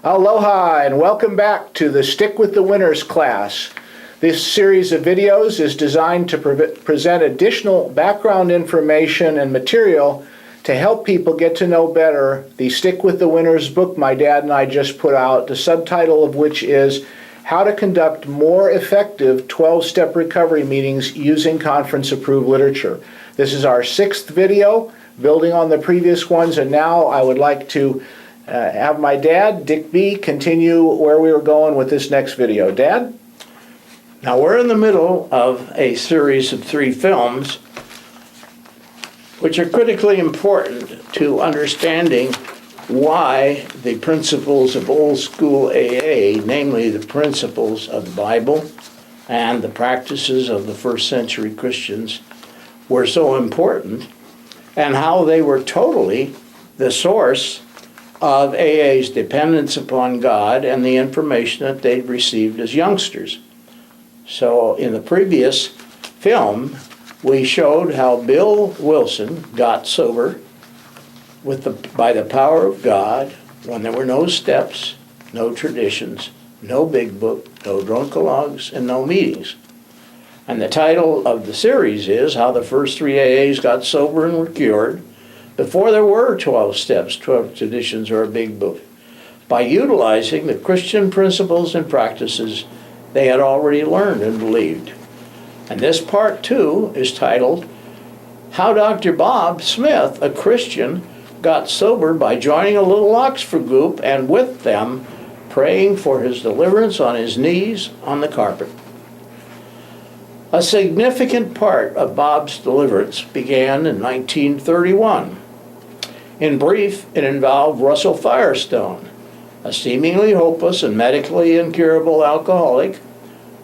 Aloha and welcome back to the Stick with the Winners class. This series of videos is designed to present additional background information and material to help people get to know better the Stick with the Winners book my dad and I just put out, the subtitle of which is How to Conduct More Effective 12-Step Recovery Meetings Using Conference-Approved Literature. This is our 6th video, building on the previous ones, and now I would like to have my dad, Dick B., continue where we were going with this next video. Dad? Now we're in the middle of a series of 3 films which are critically important to understanding why the principles of old school AA, namely the principles of the Bible and the practices of the first century Christians, were so important, and how they were totally the source of AA's dependence upon God and the information that they'd received as youngsters. So in the previous film, we showed how Bill Wilson got sober by the power of God when there were no steps, no traditions, no big book, no drunkalogs, and no meetings. And the title of the series is How the First 3 AAs Got Sober and Were Cured, before there were 12 steps, 12 traditions, or a big book, by utilizing the Christian principles and practices they had already learned and believed. And this part 2 is titled, How Dr. Bob Smith, a Christian, got sober by joining a little Oxford group and with them praying for his deliverance on his knees on the carpet. A significant part of Bob's deliverance began in 1931. In brief, it involved Russell Firestone, a seemingly hopeless and medically incurable alcoholic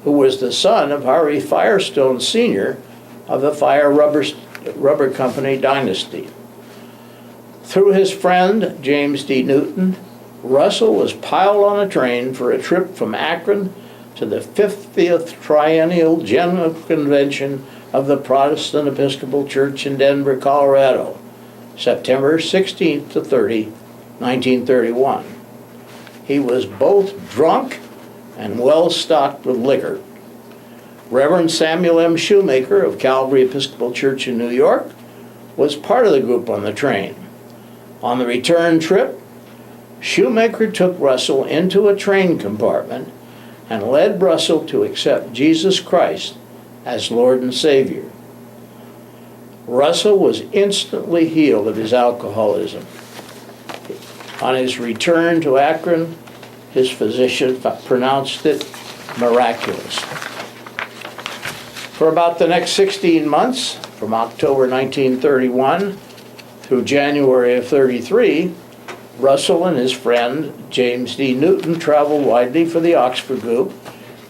who was the son of Harvey Firestone Sr. of the Fire Rubber Company dynasty. Through his friend, James D. Newton, Russell was piled on a train for a trip from Akron to the 50th Triennial General Convention of the Protestant Episcopal Church in Denver, Colorado, September 16th to 30, 1931. He was both drunk and well stocked with liquor. Reverend Samuel M. Shoemaker of Calvary Episcopal Church in New York was part of the group on the train. On the return trip, Shoemaker took Russell into a train compartment and led Russell to accept Jesus Christ as Lord and Savior. Russell was instantly healed of his alcoholism. On his return to Akron, his physician pronounced it miraculous. For about the next 16 months, from October 1931 through January of 33, Russell and his friend, James D. Newton, traveled widely for the Oxford group,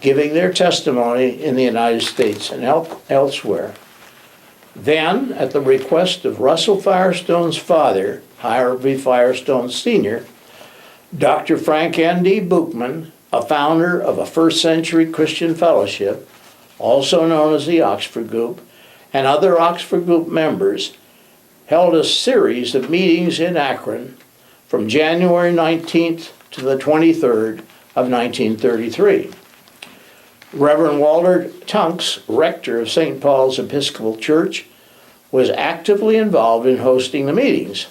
giving their testimony in the United States and elsewhere. Then, at the request of Russell Firestone's father, Harvey Firestone Sr., Dr. Frank N. D. Buchman, a founder of a first century Christian fellowship, also known as the Oxford Group, and other Oxford Group members, held a series of meetings in Akron from January 19th to the 23rd of 1933. Reverend Walter Tunks, rector of St. Paul's Episcopal Church, was actively involved in hosting the meetings.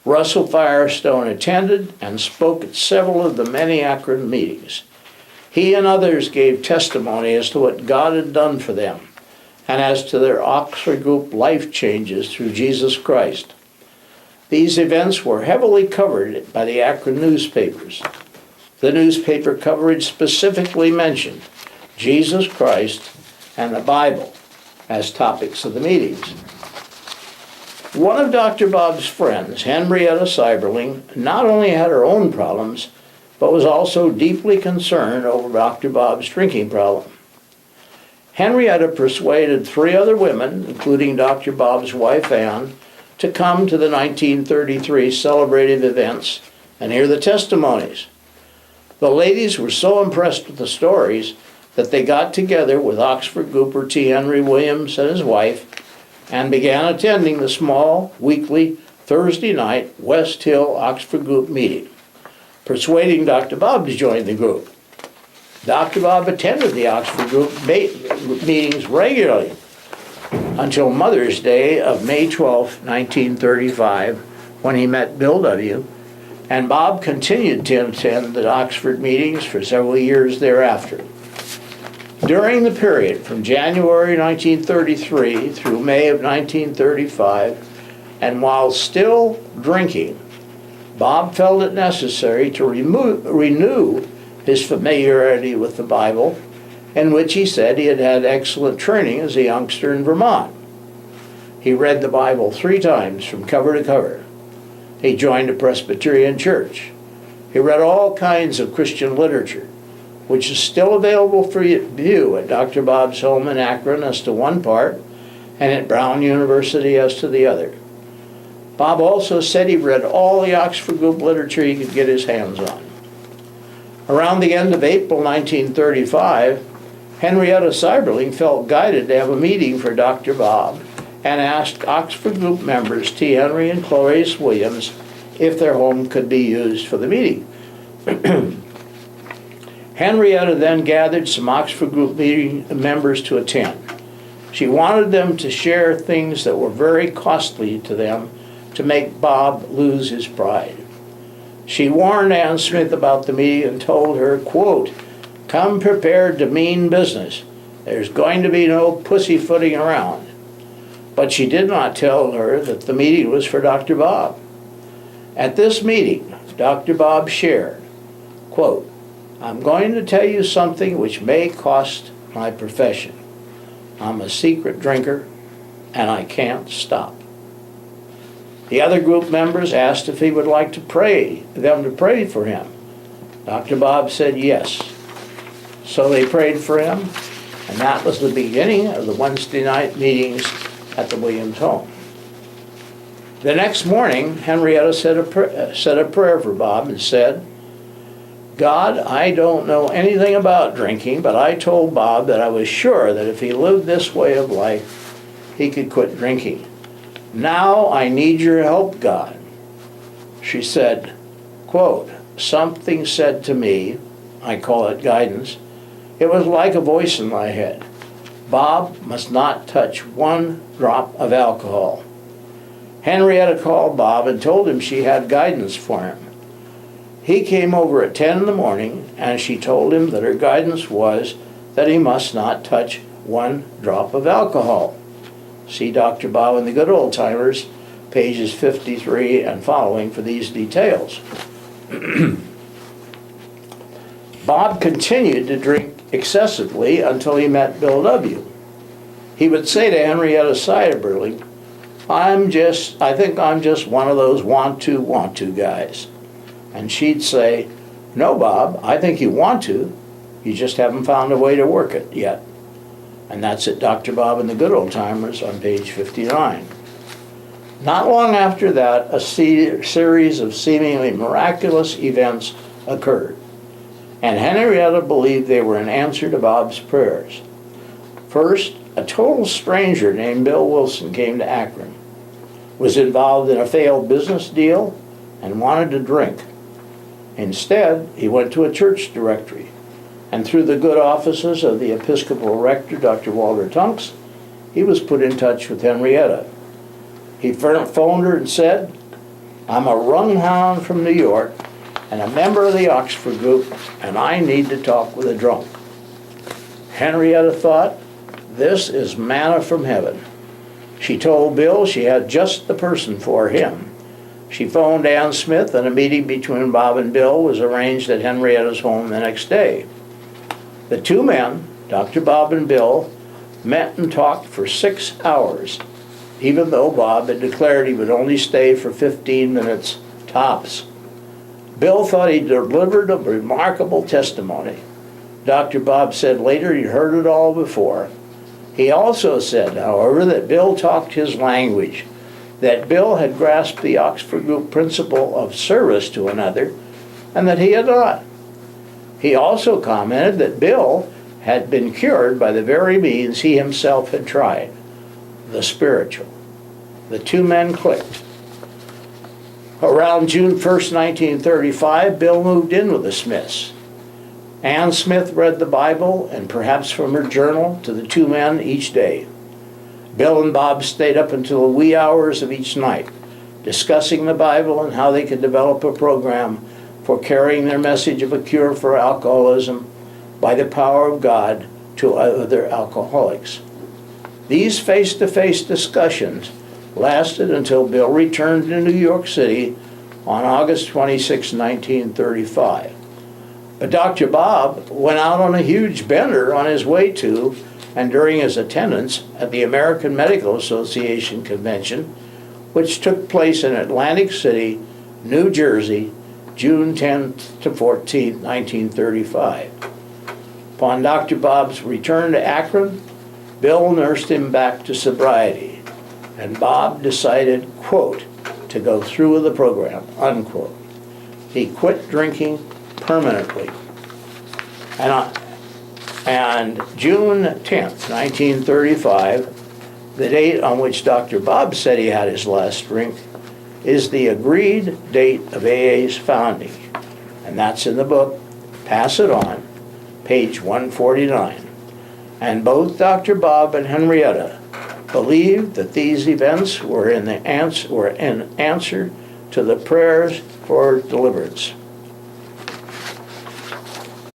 Russell Firestone attended and spoke at several of the many Akron meetings. He and others gave testimony as to what God had done for them and as to their Oxford Group life changes through Jesus Christ. These events were heavily covered by the Akron newspapers. The newspaper coverage specifically mentioned Jesus Christ and the Bible as topics of the meetings. One of Dr. Bob's friends, Henrietta Seiberling, not only had her own problems, but was also deeply concerned over Dr. Bob's drinking problem. Henrietta persuaded 3 other women, including Dr. Bob's wife Anne, to come to the 1933 celebrated events and hear the testimonies. The ladies were so impressed with the stories that they got together with Oxford Grouper T. Henry Williams and his wife and began attending the small, weekly, Thursday night West Hill Oxford Group meeting. persuading Dr. Bob to join the group. Dr. Bob attended the Oxford group meetings regularly until Mother's Day of May 12, 1935, when he met Bill W., and Bob continued to attend the Oxford meetings for several years thereafter. During the period from January 1933 through May of 1935, and while still drinking, Bob felt it necessary to renew his familiarity with the Bible, in which he said he had had excellent training as a youngster in Vermont. He read the Bible 3 times from cover to cover. He joined a Presbyterian church. He read all kinds of Christian literature, which is still available for view at Dr. Bob's home in Akron as to one part, and at Brown University as to the other. Bob also said he read all the Oxford group literature he could get his hands on. Around the end of April 1935, Henrietta Seiberling felt guided to have a meeting for Dr. Bob and asked Oxford group members T. Henry and Clarice Williams if their home could be used for the meeting. Henrietta then gathered some Oxford group meeting members to attend. She wanted them to share things that were very costly to them to make Bob lose his pride. She warned Ann Smith about the meeting and told her, quote, "Come prepared to mean business. There's going to be no pussyfooting around." But she did not tell her that the meeting was for Dr. Bob. At this meeting, Dr. Bob shared, quote, "I'm going to tell you something which may cost my profession. I'm a secret drinker, and I can't stop." The other group members asked if he would like to pray for him. Dr. Bob said yes. So they prayed for him, and that was the beginning of the Wednesday night meetings at the Williams home. The next morning, Henrietta said a prayer for Bob and said, "God, I don't know anything about drinking, but I told Bob that I was sure that if he lived this way of life, he could quit drinking. Now I need your help, God." She said, quote, "Something said to me," I call it guidance, "it was like a voice in my head. Bob must not touch 1 drop of alcohol." Henrietta called Bob and told him she had guidance for him. He came over at 10 in the morning, and she told him that her guidance was that he must not touch 1 drop of alcohol. See Dr. Bob and the Good Old Timers, pages 53 and following for these details. Bob continued to drink excessively until he met Bill W. He would say to Henrietta Seiberling, I think I'm just one of those want to guys." And she'd say, "No, Bob, I think you want to. You just haven't found a way to work it yet." And that's at Dr. Bob and the Good Old Timers on page 59. Not long after that, a series of seemingly miraculous events occurred, and Henrietta believed they were an answer to Bob's prayers. First, a total stranger named Bill Wilson came to Akron, was involved in a failed business deal, and wanted to drink. Instead, he went to a church directory, and through the good offices of the Episcopal rector, Dr. Walter Tunks, he was put in touch with Henrietta. He phoned her and said, "I'm a rum hound from New York and a member of the Oxford group, and I need to talk with a drunk." Henrietta thought, this is manna from heaven. She told Bill she had just the person for him. She phoned Ann Smith, and a meeting between Bob and Bill was arranged at Henrietta's home the next day. The 2 men, Dr. Bob and Bill, met and talked for 6 hours, even though Bob had declared he would only stay for 15 minutes tops. Bill thought he delivered a remarkable testimony. Dr. Bob said later he'd heard it all before. He also said, however, that Bill talked his language, that Bill had grasped the Oxford group principle of service to another, and that he had not. He also commented that Bill had been cured by the very means he himself had tried, the spiritual. The 2 men clicked. Around June 1st, 1935, Bill moved in with the Smiths. Ann Smith read the Bible, and perhaps from her journal, to the two men each day. Bill and Bob stayed up until the wee hours of each night, discussing the Bible and how they could develop a program for carrying their message of a cure for alcoholism by the power of God to other alcoholics. These face-to-face discussions lasted until Bill returned to New York City on August 26, 1935. But Dr. Bob went out on a huge bender on his way to and during his attendance at the American Medical Association convention, which took place in Atlantic City, New Jersey, June 10th to 14th, 1935. Upon Dr. Bob's return to Akron, Bill nursed him back to sobriety, and Bob decided, quote, to go through with the program, unquote. He quit drinking permanently. And June 10th, 1935, the date on which Dr. Bob said he had his last drink, is the agreed date of AA's founding. And that's in the book, Pass It On, page 149. And both Dr. Bob and Henrietta believed that these events were in answer to the prayers for deliverance.